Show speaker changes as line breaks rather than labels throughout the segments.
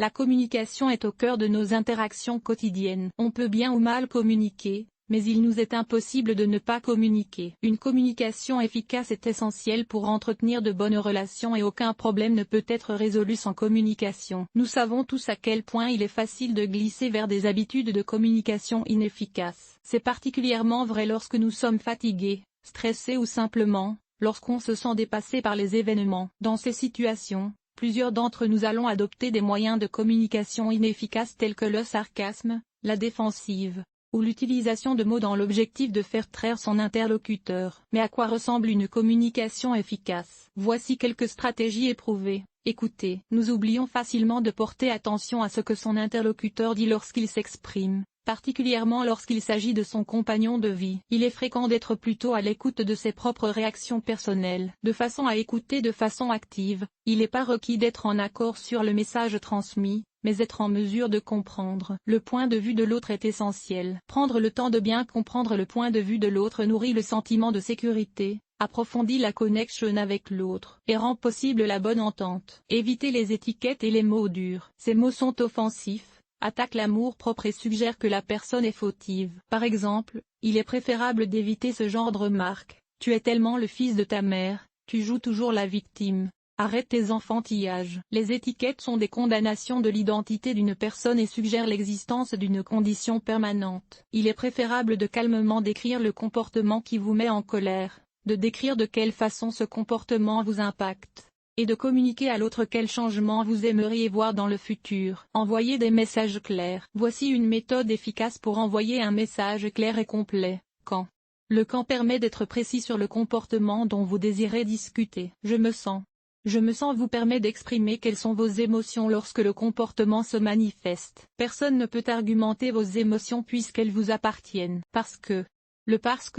La communication est au cœur de nos interactions quotidiennes. On peut bien ou mal communiquer, mais il nous est impossible de ne pas communiquer. Une communication efficace est essentielle pour entretenir de bonnes relations et aucun problème ne peut être résolu sans communication. Nous savons tous à quel point il est facile de glisser vers des habitudes de communication inefficaces. C'est particulièrement vrai lorsque nous sommes fatigués, stressés ou simplement, lorsqu'on se sent dépassé par les événements. Dans ces situations, plusieurs d'entre nous allons adopter des moyens de communication inefficaces tels que le sarcasme, la défensive, ou l'utilisation de mots dans l'objectif de faire taire son interlocuteur. Mais à quoi ressemble une communication efficace? Voici quelques stratégies éprouvées. Écoutez. Nous oublions facilement de porter attention à ce que son interlocuteur dit lorsqu'il s'exprime, particulièrement lorsqu'il s'agit de son compagnon de vie. Il est fréquent d'être plutôt à l'écoute de ses propres réactions personnelles. De façon à écouter de façon active, il n'est pas requis d'être en accord sur le message transmis, mais être en mesure de comprendre. Le point de vue de l'autre est essentiel. Prendre le temps de bien comprendre le point de vue de l'autre nourrit le sentiment de sécurité, approfondit la connexion avec l'autre, et rend possible la bonne entente. Évitez les étiquettes et les mots durs. Ces mots sont offensifs, attaquent l'amour-propre et suggèrent que la personne est fautive. Par exemple, il est préférable d'éviter ce genre de remarques. Tu es tellement le fils de ta mère, tu joues toujours la victime. Arrête tes enfantillages. Les étiquettes sont des condamnations de l'identité d'une personne et suggèrent l'existence d'une condition permanente. Il est préférable de calmement décrire le comportement qui vous met en colère, de décrire de quelle façon ce comportement vous impacte, et de communiquer à l'autre quel changement vous aimeriez voir dans le futur. Envoyez des messages clairs. Voici une méthode efficace pour envoyer un message clair et complet. Quand. Le quand permet d'être précis sur le comportement dont vous désirez discuter. Je me sens vous permet d'exprimer quelles sont vos émotions lorsque le comportement se manifeste. Personne ne peut argumenter vos émotions puisqu'elles vous appartiennent. Parce que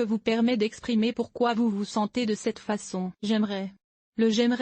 vous permet d'exprimer pourquoi vous vous sentez de cette façon. J'aimerais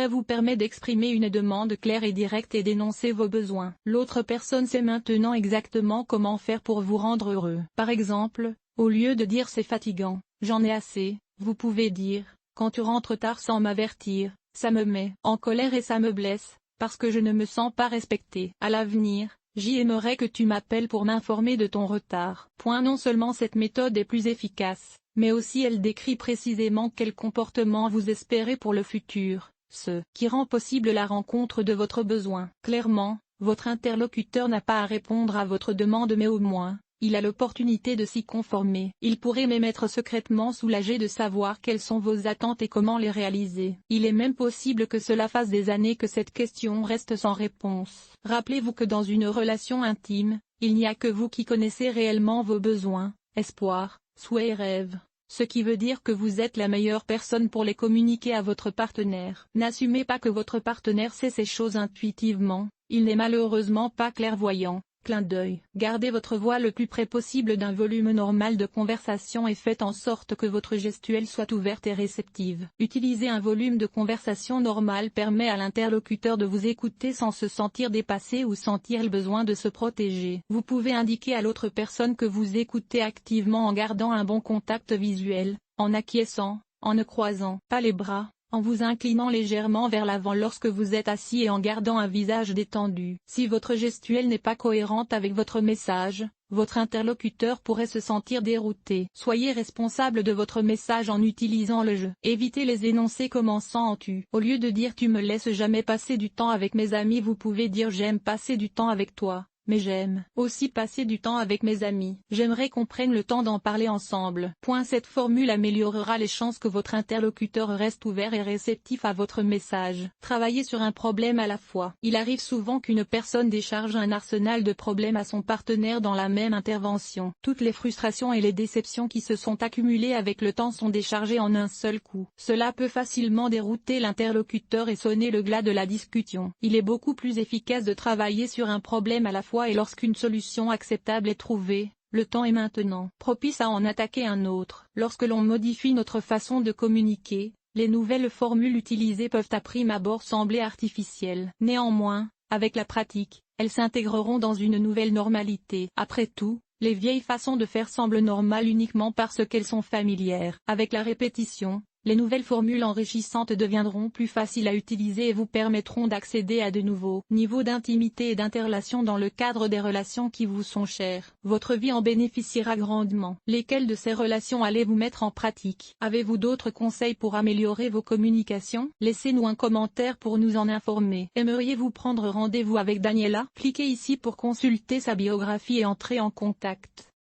vous permet d'exprimer une demande claire et directe et d'énoncer vos besoins. L'autre personne sait maintenant exactement comment faire pour vous rendre heureux. Par exemple, au lieu de dire c'est fatigant, j'en ai assez, vous pouvez dire, quand tu rentres tard sans m'avertir, ça me met en colère et ça me blesse, parce que je ne me sens pas respecté. À l'avenir, j'aimerais que tu m'appelles pour m'informer de ton retard. Non seulement cette méthode est plus efficace, mais aussi elle décrit précisément quel comportement vous espérez pour le futur, ce qui rend possible la rencontre de votre besoin. Clairement, votre interlocuteur n'a pas à répondre à votre demande mais au moins, il a l'opportunité de s'y conformer. Il pourrait même être secrètement soulagé de savoir quelles sont vos attentes et comment les réaliser. Il est même possible que cela fasse des années que cette question reste sans réponse. Rappelez-vous que dans une relation intime, il n'y a que vous qui connaissez réellement vos besoins, espoirs, souhaits et rêves. Ce qui veut dire que vous êtes la meilleure personne pour les communiquer à votre partenaire. N'assumez pas que votre partenaire sait ces choses intuitivement, il n'est malheureusement pas clairvoyant. Clin d'œil. Gardez votre voix le plus près possible d'un volume normal de conversation et faites en sorte que votre gestuelle soit ouverte et réceptive. Utiliser un volume de conversation normal permet à l'interlocuteur de vous écouter sans se sentir dépassé ou sentir le besoin de se protéger. Vous pouvez indiquer à l'autre personne que vous écoutez activement en gardant un bon contact visuel, en acquiesçant, en ne croisant pas les bras, en vous inclinant légèrement vers l'avant lorsque vous êtes assis et en gardant un visage détendu. Si votre gestuelle n'est pas cohérente avec votre message, votre interlocuteur pourrait se sentir dérouté. Soyez responsable de votre message en utilisant le « je ». Évitez les énoncés commençant en « tu ». Au lieu de dire « tu me laisses jamais passer du temps avec mes amis », vous pouvez dire « j'aime passer du temps avec toi ». Mais j'aime aussi passer du temps avec mes amis. J'aimerais qu'on prenne le temps d'en parler ensemble. Cette formule améliorera les chances que votre interlocuteur reste ouvert et réceptif à votre message. Travaillez sur un problème à la fois. Il arrive souvent qu'une personne décharge un arsenal de problèmes à son partenaire dans la même intervention. Toutes les frustrations et les déceptions qui se sont accumulées avec le temps sont déchargées en un seul coup. Cela peut facilement dérouter l'interlocuteur et sonner le glas de la discussion. Il est beaucoup plus efficace de travailler sur un problème à la fois et lorsqu'une solution acceptable est trouvée, le temps est maintenant propice à en attaquer un autre. Lorsque l'on modifie notre façon de communiquer, les nouvelles formules utilisées peuvent à prime abord sembler artificielles. Néanmoins, avec la pratique, elles s'intégreront dans une nouvelle normalité. Après tout, les vieilles façons de faire semblent normales uniquement parce qu'elles sont familières. Avec la répétition, Les nouvelles formules enrichissantes deviendront plus faciles à utiliser et vous permettront d'accéder à de nouveaux niveaux d'intimité et d'interrelation dans le cadre des relations qui vous sont chères. Votre vie en bénéficiera grandement. Lesquelles de ces relations allez-vous mettre en pratique? Avez-vous d'autres conseils pour améliorer vos communications? Laissez-nous un commentaire pour nous en informer. Aimeriez-vous prendre rendez-vous avec Daniela? Cliquez ici pour consulter sa biographie et entrer en contact.